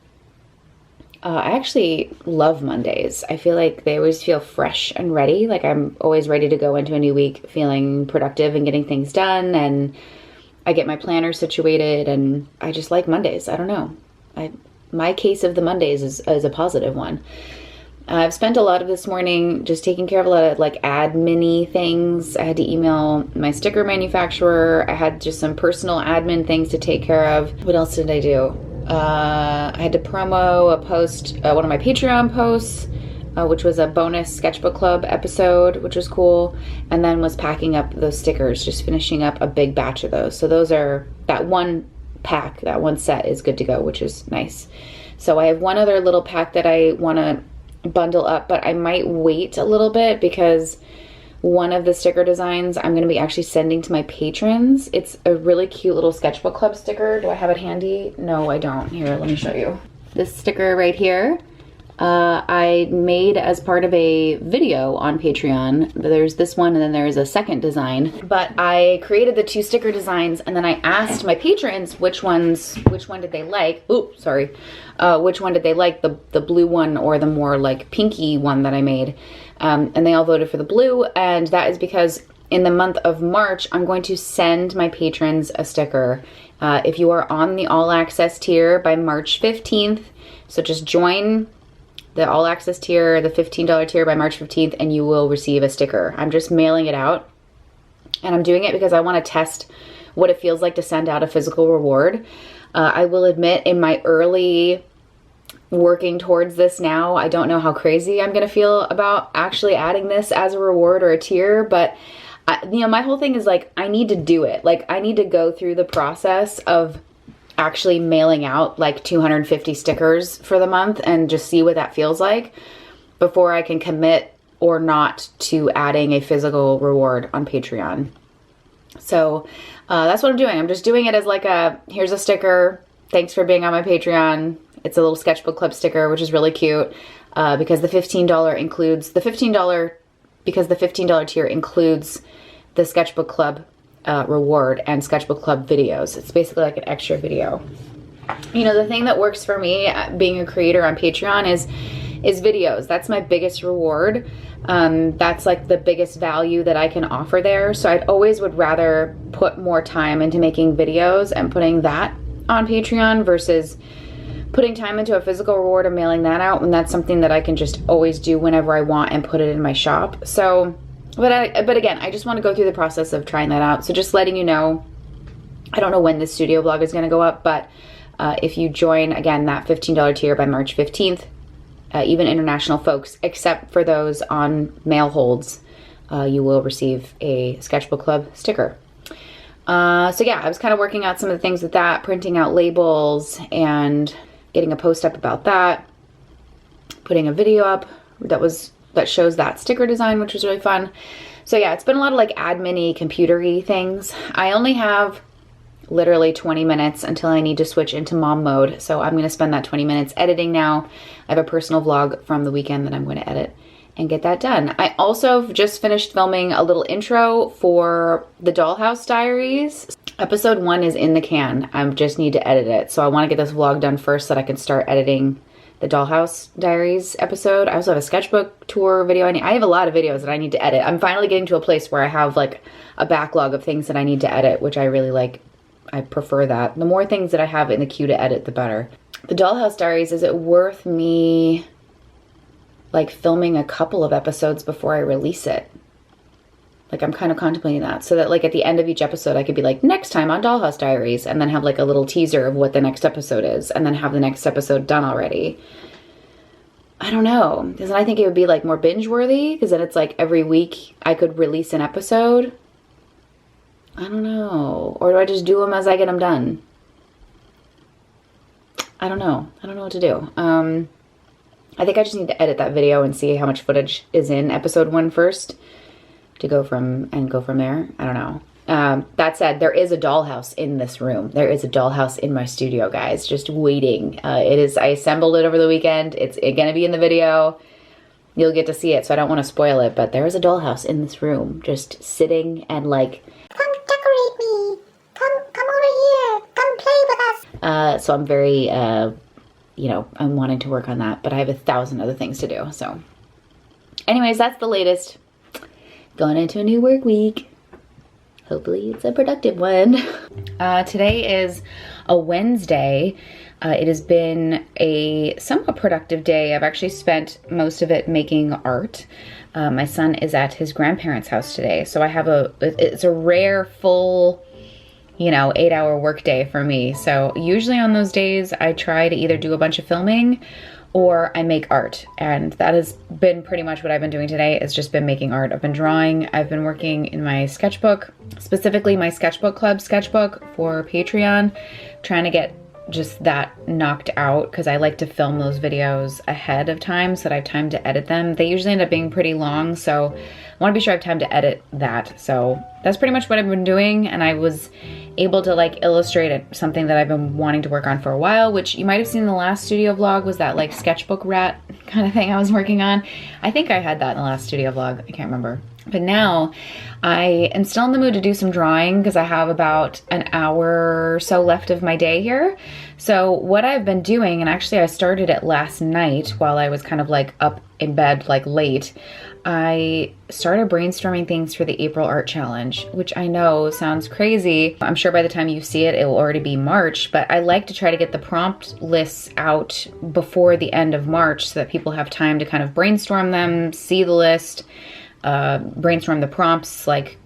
I actually love Mondays. I feel like they always feel fresh and ready. Like I'm always ready to go into a new week feeling productive and getting things done, and I get my planner situated, and I just like Mondays. I don't know. My case of the Mondays is a positive one. I've spent a lot of this morning just taking care of a lot of like admin-y things. I had to email my sticker manufacturer. I had just some personal admin things to take care of. What else did I do? I had to promo a post, one of my Patreon posts, which was a bonus sketchbook club episode, which was cool. And then was packing up those stickers, just finishing up a big batch of those. So those are, that one pack, that one set is good to go, which is nice. So I have one other little pack that I want to bundle up, but I might wait a little bit because one of the sticker designs I'm going to be actually sending to my patrons. It's a really cute little sketchbook club sticker. Do I have it handy? No, I don't. Here, let me show you. This sticker right here, I made as part of a video on Patreon. There's this one and then there's a second design, but I created the two sticker designs and then I asked my patrons which one did they like. Oops, sorry. Which one did they like, the blue one or the more like pinky one that I made. And they all voted for the blue, and that is because in the month of March, I'm going to send my patrons a sticker. If you are on the All Access tier by March 15th, so just join the All Access tier, the $15 tier by March 15th, and you will receive a sticker. I'm just mailing it out, and I'm doing it because I want to test what it feels like to send out a physical reward. I will admit, in my early working towards this now, I don't know how crazy I'm gonna feel about actually adding this as a reward or a tier, but my whole thing is like, I need to do it. Like, I need to go through the process of actually mailing out like 250 stickers for the month and just see what that feels like before I can commit or not to adding a physical reward on Patreon. So that's what I'm doing. I'm just doing it as like here's a sticker. Thanks for being on my Patreon. It's a little sketchbook club sticker, which is really cute because the $15 includes the $15 tier includes the sketchbook club reward and sketchbook club videos. It's basically like an extra video. You know, the thing that works for me being a creator on Patreon is videos. That's my biggest reward. That's like the biggest value that I can offer there. So I'd always would rather put more time into making videos and putting that on Patreon versus putting time into a physical reward and mailing that out, and that's something that I can just always do whenever I want and put it in my shop. So, but again, I just want to go through the process of trying that out. So just letting you know, I don't know when this studio vlog is going to go up, but if you join, again, that $15 tier by March 15th, even international folks, except for those on mail holds, you will receive a Sketchbook Club sticker. So yeah, I was kind of working out some of the things with that, printing out labels and getting a post up about that, putting a video up that shows that sticker design, which was really fun. So yeah, it's been a lot of like admin-y, computer-y things. I only have literally 20 minutes until I need to switch into mom mode. So I'm going to spend that 20 minutes editing now. I have a personal vlog from the weekend that I'm going to edit and get that done. I also just finished filming a little intro for the Dollhouse Diaries. Episode 1 is in the can. I just need to edit it. So I want to get this vlog done first so that I can start editing the Dollhouse Diaries episode. I also have a sketchbook tour video. I have a lot of videos that I need to edit. I'm finally getting to a place where I have like a backlog of things that I need to edit, which I really like. I prefer that. The more things that I have in the queue to edit, the better. The Dollhouse Diaries, is it worth me like filming a couple of episodes before I release it. Like I'm kind of contemplating that, so that like at the end of each episode I could be like, next time on Dollhouse Diaries, and then have like a little teaser of what the next episode is, and then have the next episode done already. I don't know, because I think it would be like more binge worthy, because then it's like every week I could release an episode. I don't know. Or do I just do them as I get them done? I don't know. I don't know what to do. I think I just need to edit that video and see how much footage is in episode 1 first, to go from there. I don't know. That said, there is a dollhouse in this room. There is a dollhouse in my studio, guys, just waiting. I assembled it over the weekend. It's gonna be in the video. You'll get to see it, so I don't want to spoil it, but there is a dollhouse in this room, just sitting and like, come decorate me. Come over here. Come play with us. So I'm very, you know, I'm wanting to work on that, but I have 1,000 other things to do. So anyways, that's the latest. Going into a new work week. Hopefully it's a productive one. Today is a Wednesday. It has been a somewhat productive day. I've actually spent most of it making art. My son is at his grandparents' house today, so I have it's a rare full, you know, 8-hour work day for me. So usually on those days I try to either do a bunch of filming or I make art, and that has been pretty much what I've been doing today. It's just been making art. I've been drawing. I've been working in my sketchbook, specifically my sketchbook club sketchbook for Patreon, trying to get just that knocked out, because I like to film those videos ahead of time so that I have time to edit them. They usually end up being pretty long, so I want to be sure I have time to edit that. So that's pretty much what I've been doing, and I was able to like illustrate something that I've been wanting to work on for a while, which you might have seen in the last studio vlog, was that like sketchbook rat kind of thing I was working on. I think I had that in the last studio vlog, I can't remember. But now I am still in the mood to do some drawing, because I have about an hour or so left of my day here. So what I've been doing, and actually I started it last night while I was kind of like up in bed like late, I started brainstorming things for the April Art Challenge, which I know sounds crazy. I'm sure by the time you see it, it will already be March, but I like to try to get the prompt lists out before the end of March so that people have time to kind of brainstorm them, see the list, brainstorm the prompts, like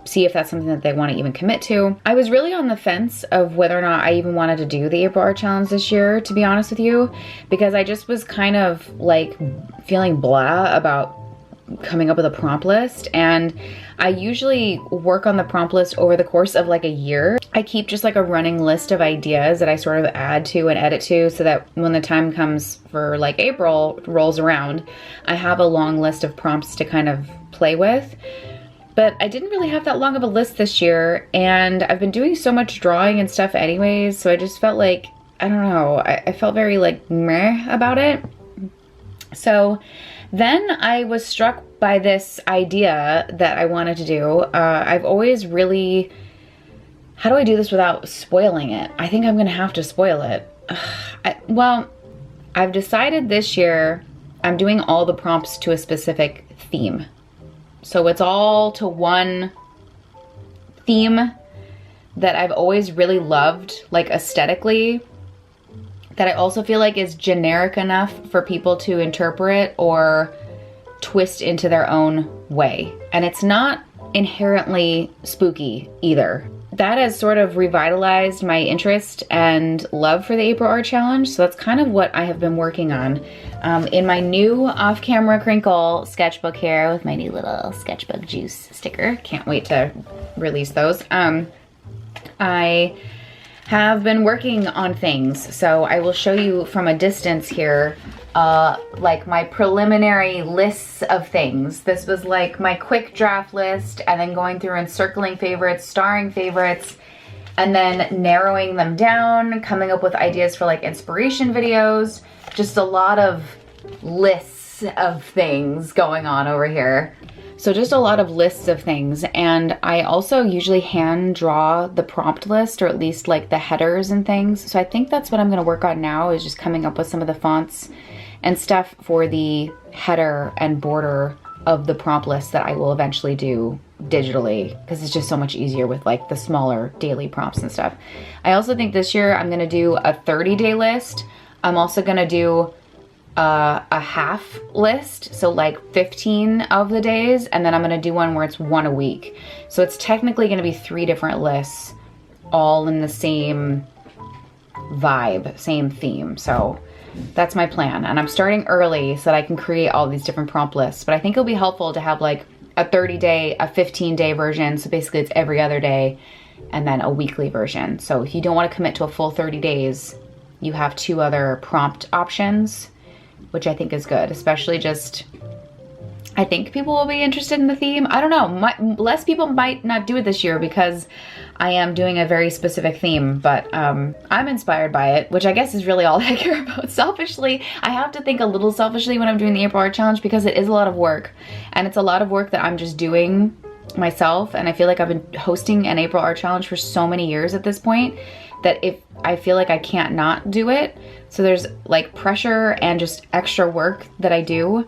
see if that's something that they want to even commit to. I was really on the fence of whether or not I even wanted to do the April Art Challenge this year, to be honest with you, because I just was kind of like feeling blah about coming up with a prompt list, and I usually work on the prompt list over the course of like a year. I keep just like a running list of ideas that I sort of add to and edit to, so that when the time comes for like April rolls around, I have a long list of prompts to kind of play with. But I didn't really have that long of a list this year, and I've been doing so much drawing and stuff anyways, so I just felt like, I don't know, I felt very like meh about it. So then I was struck by this idea that I wanted to do. I've always really, how do I do this without spoiling it? I think I'm gonna have to spoil it. Well, I've decided this year I'm doing all the prompts to a specific theme. So it's all to one theme that I've always really loved, like aesthetically, that I also feel like is generic enough for people to interpret or twist into their own way. And it's not inherently spooky either. That has sort of revitalized my interest and love for the April Art Challenge. So that's kind of what I have been working on. In my new off-camera crinkle sketchbook here with my new little sketchbook juice sticker. Can't wait to release those. I have been working on things. So I will show you from a distance here, like my preliminary lists of things. This was like my quick draft list, and then going through and circling favorites, starring favorites, and then narrowing them down, coming up with ideas for like inspiration videos. Just a lot of lists of things going on over here. So just a lot of lists of things. And I also usually hand draw the prompt list, or at least like the headers and things. So I think that's what I'm gonna work on now, is just coming up with some of the fonts and stuff for the header and border of the prompt list that I will eventually do digitally, because it's just so much easier with like the smaller daily prompts and stuff. I also think this year I'm gonna do a 30-day list. I'm also gonna do a half list, so like 15 of the days, and then I'm gonna do one where it's one a week. So it's technically gonna be 3 different lists, all in the same vibe, same theme. So that's my plan. And I'm starting early so that I can create all these different prompt lists. But I think it'll be helpful to have like a 30-day, a 15-day version. So basically it's every other day, and then a weekly version. So if you don't want to commit to a full 30 days, you have 2 other prompt options, which I think is good, especially just, I think people will be interested in the theme. I don't know, less people might not do it this year because I am doing a very specific theme, but I'm inspired by it, which I guess is really all I care about. Selfishly, I have to think a little selfishly when I'm doing the April Art Challenge because it is a lot of work, and it's a lot of work that I'm just doing myself, and I feel like I've been hosting an April Art Challenge for so many years at this point that if I feel like I can't not do it. So there's like pressure and just extra work that I do.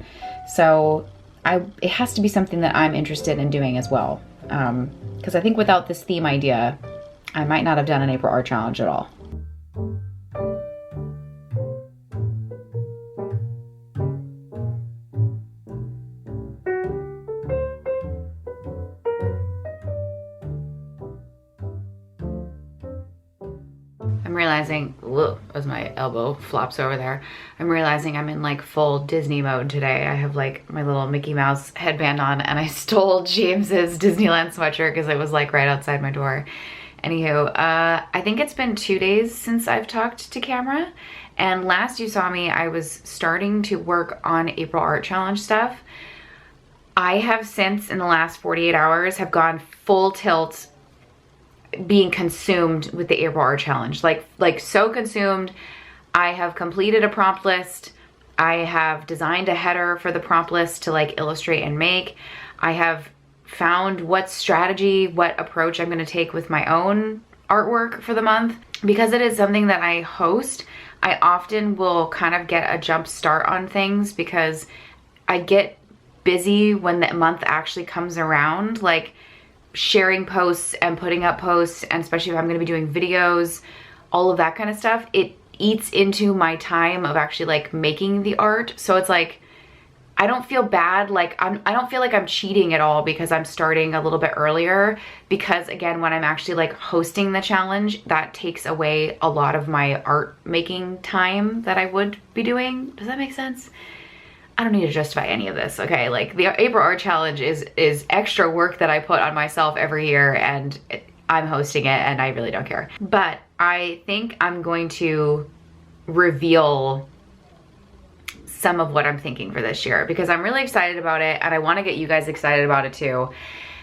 So it has to be something that I'm interested in doing as well. Because I think without this theme idea, I might not have done an April Art Challenge at all. I'm realizing, whoa, as my elbow flops over there, I'm realizing I'm in like full Disney mode today. I have like my little Mickey Mouse headband on, and I stole James's Disneyland sweatshirt because it was like right outside my door. Anywho, I think it's been 2 days since I've talked to camera, and last you saw me, I was starting to work on April Art Challenge stuff. I have since, in the last 48 hours, have gone full tilt being consumed with the April Art Challenge. Like so consumed. I have completed a prompt list. I have designed a header for the prompt list to like illustrate and make. I have found what strategy, what approach I'm gonna take with my own artwork for the month. Because it is something that I host, I often will kind of get a jump start on things because I get busy when the month actually comes around. Like sharing posts and putting up posts, and especially if I'm going to be doing videos, all of that kind of stuff, it eats into my time of actually like making the art. So it's like, I don't feel bad, like I don't feel like I'm cheating at all because I'm starting a little bit earlier, because again, when I'm actually like hosting the challenge, that takes away a lot of my art making time that I would be doing. Does that make sense? I don't need to justify any of this, okay? Like the April Art Challenge is extra work that I put on myself every year, and I'm hosting it and I really don't care. But I think I'm going to reveal some of what I'm thinking for this year because I'm really excited about it, and I want to get you guys excited about it too.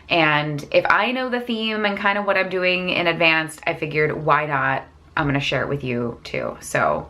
And if I know the theme and kind of what I'm doing in advance, I figured why not? I'm gonna share it with you too. So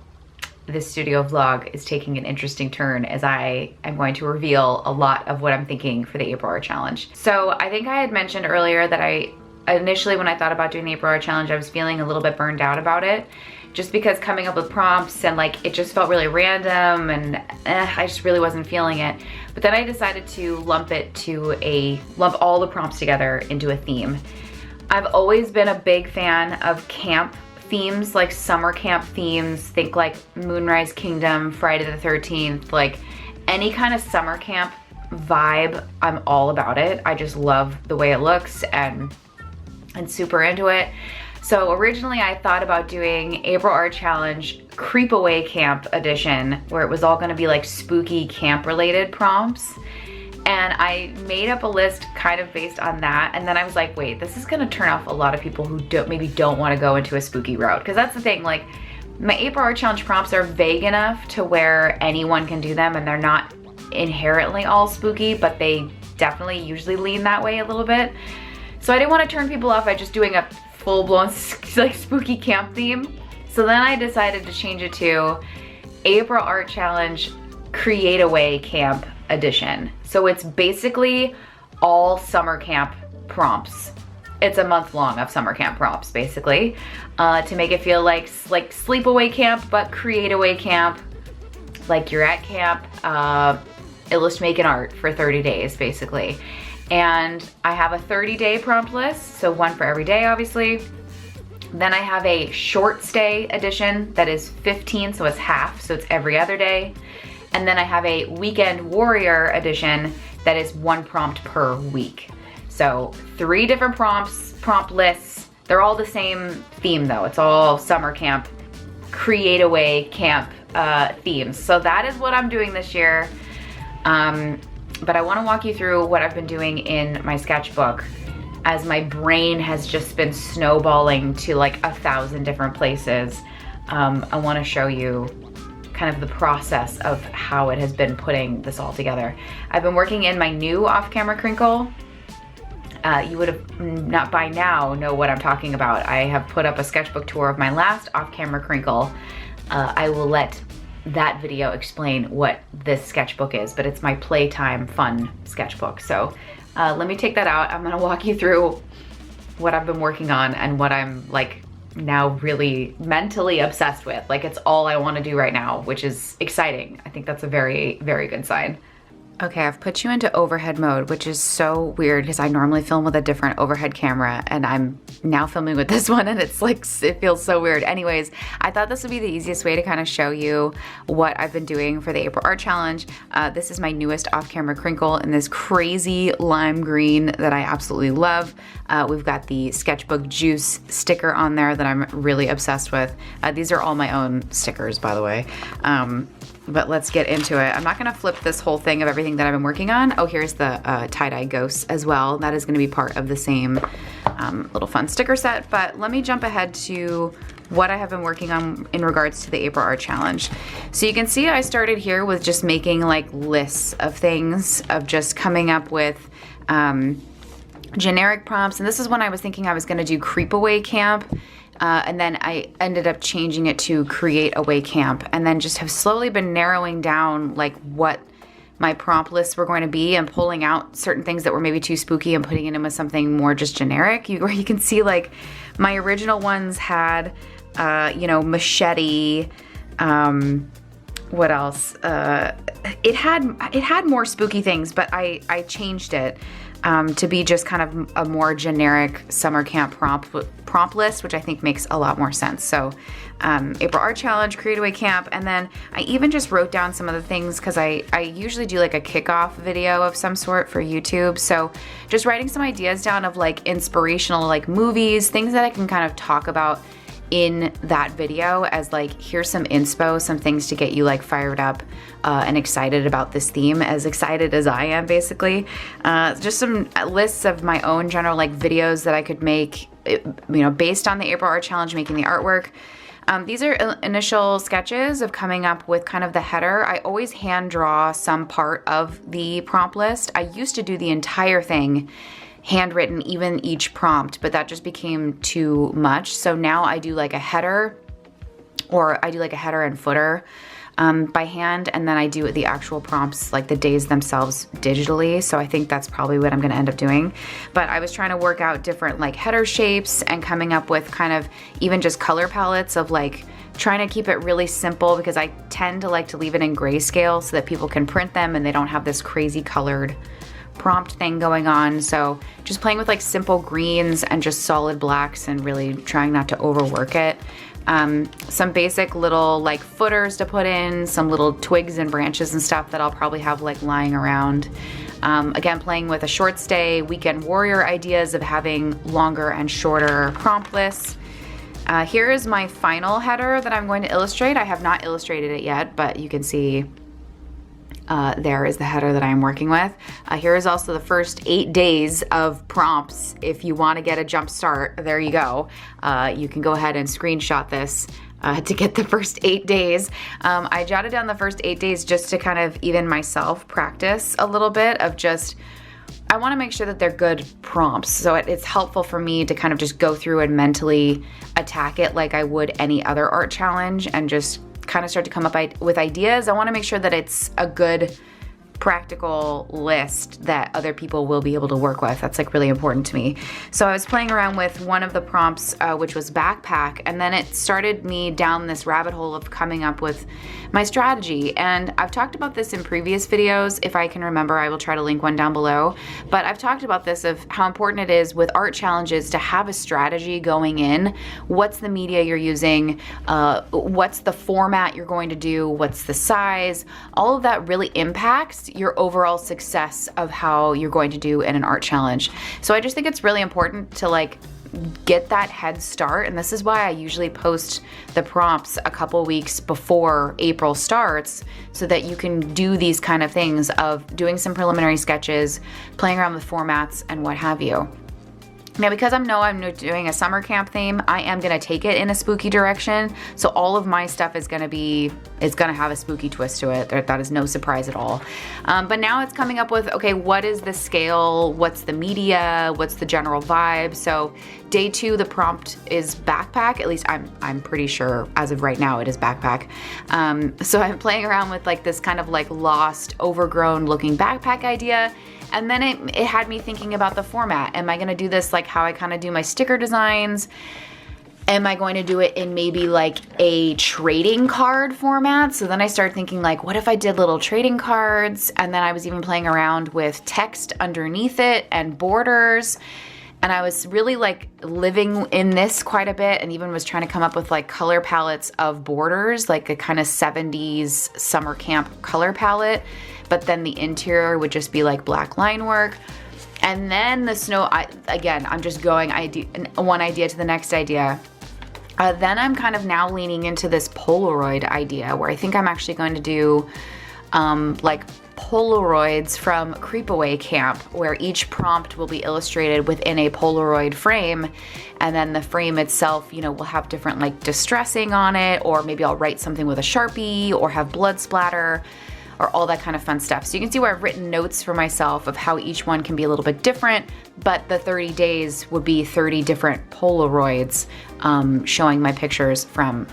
this studio vlog is taking an interesting turn as I am going to reveal a lot of what I'm thinking for the April Art Challenge. So I think I had mentioned earlier that I initially, when I thought about doing the April Art Challenge, I was feeling a little bit burned out about it, just because coming up with prompts and like it just felt really random, and I just really wasn't feeling it. But then I decided to lump all the prompts together into a theme. I've always been a big fan of camp themes, like summer camp themes. Think like Moonrise Kingdom, Friday the 13th, like any kind of summer camp vibe, I'm all about it. I just love the way it looks and super into it. So originally I thought about doing April Art Challenge Creep Away Camp Edition, where it was all gonna be like spooky camp related prompts. And I made up a list kind of based on that. And then I was like, wait, this is gonna turn off a lot of people who maybe don't wanna go into a spooky route. Because that's the thing, like my April Art Challenge prompts are vague enough to where anyone can do them, and they're not inherently all spooky, but they definitely usually lean that way a little bit. So I didn't wanna turn people off by just doing a full-blown like spooky camp theme. So then I decided to change it to April Art Challenge Create Away Camp Edition. So it's basically all summer camp prompts. It's a month long of summer camp prompts, basically, to make it feel like sleepaway camp, but create away camp, like you're at camp, making art for 30 days, basically. And I have a 30-day prompt list, so one for every day, obviously. Then I have a short stay edition that is 15, so it's half, so it's every other day. And then I have a Weekend Warrior edition that is 1 prompt per week. So 3 different prompts, prompt lists. They're all the same theme though. It's all summer camp, create away camp themes. So that is what I'm doing this year. But I wanna walk you through what I've been doing in my sketchbook, as my brain has just been snowballing to like 1,000 different places. I wanna show you kind of the process of how it has been putting this all together. I've been working in my new off-camera crinkle. You would have not by now know what I'm talking about. I have put up a sketchbook tour of my last off-camera crinkle. I will let that video explain what this sketchbook is, but it's my playtime fun sketchbook. So let me take that out. I'm gonna walk you through what I've been working on and what I'm like now really mentally obsessed with. Like it's all I wanna do right now, which is exciting. I think that's a very, very good sign. Okay, I've put you into overhead mode, which is so weird because I normally film with a different overhead camera and I'm now filming with this one and it's like, it feels so weird. Anyways, I thought this would be the easiest way to kind of show you what I've been doing for the April Art Challenge. This is my newest off-camera crinkle in this crazy lime green that I absolutely love. We've got the Sketchbook Juice sticker on there that I'm really obsessed with. These are all my own stickers, by the way. But let's get into it. I'm not gonna flip this whole thing of everything that I've been working on. Oh, here's the tie-dye ghosts as well. That is gonna be part of the same little fun sticker set. But let me jump ahead to what I have been working on in regards to the April Art Challenge. So you can see I started here with just making like lists of things, of just coming up with generic prompts. And this is when I was thinking I was gonna do Creep Away Camp. And then I ended up changing it to Create Away Camp, and then just have slowly been narrowing down like what my prompt lists were going to be and pulling out certain things that were maybe too spooky and putting it in with something more just generic. Where you can see like my original ones had, you know, machete, what else? It had more spooky things, but I changed it to be just kind of a more generic summer camp prompt list, which I think makes a lot more sense. So April Art Challenge, Create Away Camp, and then I even just wrote down some of the things because I usually do like a kickoff video of some sort for YouTube. So just writing some ideas down of like inspirational like movies, things that I can kind of talk about in that video as like, here's some inspo, some things to get you like fired up and excited about this theme, as excited as I am basically. Just some lists of my own general like videos that I could make, you know, based on the April Art Challenge, making the artwork. These are initial sketches of coming up with kind of the header. I always hand draw some part of the prompt list. I used to do the entire thing handwritten, even each prompt, but that just became too much. So now I do like a header, or I do like a header and footer by hand, and then I do the actual prompts, like the days themselves, digitally. So I think that's probably what I'm gonna end up doing. But I was trying to work out different like header shapes and coming up with kind of even just color palettes of like trying to keep it really simple, because I tend to like to leave it in grayscale so that people can print them and they don't have this crazy colored prompt thing going on. So just playing with like simple greens and just solid blacks and really trying not to overwork it. Some basic little like footers to put in, some little twigs and branches and stuff that I'll probably have like lying around. Again, playing with a short stay, Weekend Warrior ideas of having longer and shorter prompt lists. Here is my final header that I'm going to illustrate. I have not illustrated it yet, but you can see there is the header that I am working with. Here is also the first 8 days of prompts. If you want to get a jump start, there you go. You can go ahead and screenshot this to get the first 8 days. I jotted down the first 8 days just to kind of even myself practice a little bit of just, I want to make sure that they're good prompts. So it's helpful for me to kind of just go through and mentally attack it like I would any other art challenge and just kind of start to come up with ideas. I want to make sure that it's a good practical list that other people will be able to work with. That's like really important to me. So I was playing around with one of the prompts, which was backpack, and then it started me down this rabbit hole of coming up with my strategy. And I've talked about this in previous videos. If I can remember, I will try to link one down below. But I've talked about this of how important it is with art challenges to have a strategy going in. What's the media you're using? What's the format you're going to do? What's the size? All of that really impacts your overall success of how you're going to do in an art challenge. So I just think it's really important to like get that head start, and this is why I usually post the prompts a couple weeks before April starts, so that you can do these kind of things of doing some preliminary sketches, playing around with formats and what have you. Now, because I'm doing a summer camp theme, I am gonna take it in a spooky direction. So all of my stuff is gonna have a spooky twist to it. That is no surprise at all. But now it's coming up with, okay, what is the scale? What's the media? What's the general vibe? So day 2, the prompt is backpack. At least I'm pretty sure as of right now it is backpack. So I'm playing around with like this kind of like lost, overgrown looking backpack idea. And then it had me thinking about the format. Am I gonna do this like how I kind of do my sticker designs? Am I going to do it in maybe like a trading card format? So then I started thinking like, what if I did little trading cards? And then I was even playing around with text underneath it and borders. And I was really like living in this quite a bit, and even was trying to come up with like color palettes of borders, like a kind of 70s summer camp color palette. But then the interior would just be like black line work. And then the snow, I'm just going one idea to the next idea. Then I'm kind of now leaning into this Polaroid idea, where I think I'm actually going to do like Polaroids from Creepaway Camp, where each prompt will be illustrated within a Polaroid frame, and then the frame itself, you know, will have different like distressing on it, or maybe I'll write something with a Sharpie or have blood splatter, or all that kind of fun stuff. So you can see where I've written notes for myself of how each one can be a little bit different, but the 30 days would be 30 different Polaroids showing my pictures from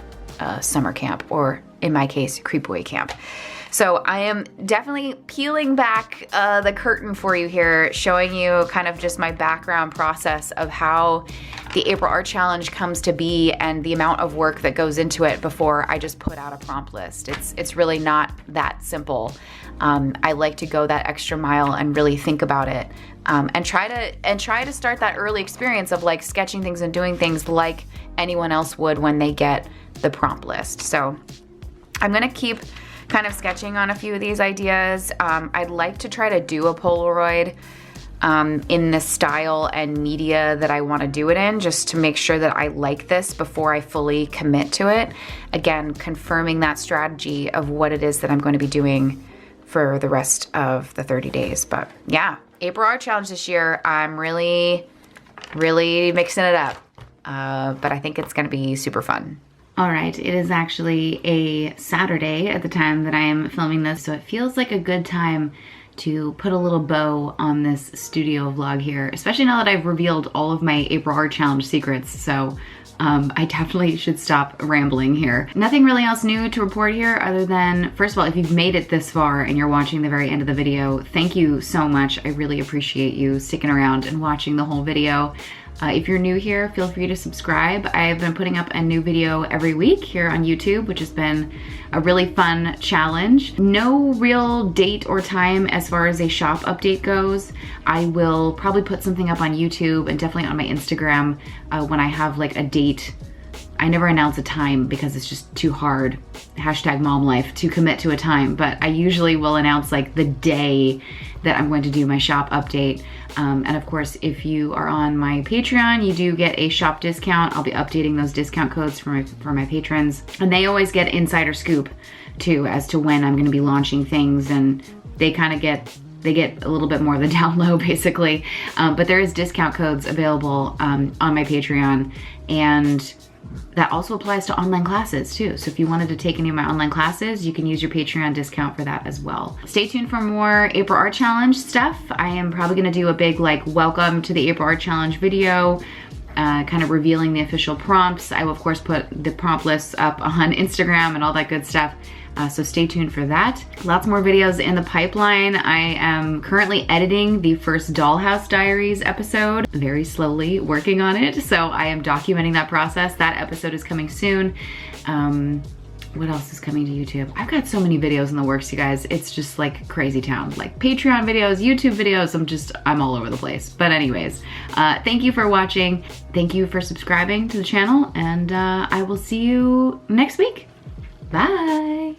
summer camp, or in my case, Creepaway Camp. So I am definitely peeling back the curtain for you here, showing you kind of just my background process of how the April Art Challenge comes to be and the amount of work that goes into it before I just put out a prompt list. It's really not that simple. I like to go that extra mile and really think about it, and try to start that early experience of like sketching things and doing things like anyone else would when they get the prompt list. So I'm gonna keep kind of sketching on a few of these ideas. I'd like to try to do a Polaroid in the style and media that I want to do it in, just to make sure that I like this before I fully commit to it. Again, confirming that strategy of what it is that I'm going to be doing for the rest of the 30 days. But yeah, April Art Challenge this year, I'm really mixing it up. But I think it's going to be super fun. All right, it is actually a Saturday at the time that I am filming this, so it feels like a good time to put a little bow on this studio vlog here, especially now that I've revealed all of my April Art Challenge secrets. So I definitely should stop rambling here. Nothing really else new to report here other than, first of all, if you've made it this far and you're watching the very end of the video, thank you so much. I really appreciate you sticking around and watching the whole video. If you're new here, feel free to subscribe. I've been putting up a new video every week here on YouTube, which has been a really fun challenge. No real date or time as far as a shop update goes. I will probably put something up on YouTube and definitely on my Instagram when I have like a date. I never announce a time because it's just too hard, #momlife, to commit to a time, but I usually will announce like the day that I'm going to do my shop update. And of course, if you are on my Patreon, you do get a shop discount. I'll be updating those discount codes for my patrons. And they always get insider scoop too, as to when I'm gonna be launching things, and they kind of get a little bit more of the down low basically. But there is discount codes available on my Patreon, and that also applies to online classes too. So if you wanted to take any of my online classes, you can use your Patreon discount for that as well. Stay tuned for more April Art Challenge stuff. I am probably gonna do a big like welcome to the April Art Challenge video, kind of revealing the official prompts. I will of course put the prompt lists up on Instagram and all that good stuff. So stay tuned for that. Lots more videos in the pipeline. I am currently editing the first Dollhouse Diaries episode, very slowly working on it. So I am documenting that process. That episode is coming soon. What else is coming to YouTube? I've got so many videos in the works, you guys. It's just like crazy town. Like Patreon videos, YouTube videos, I'm all over the place. But anyways, thank you for watching. Thank you for subscribing to the channel, and I will see you next week. Bye.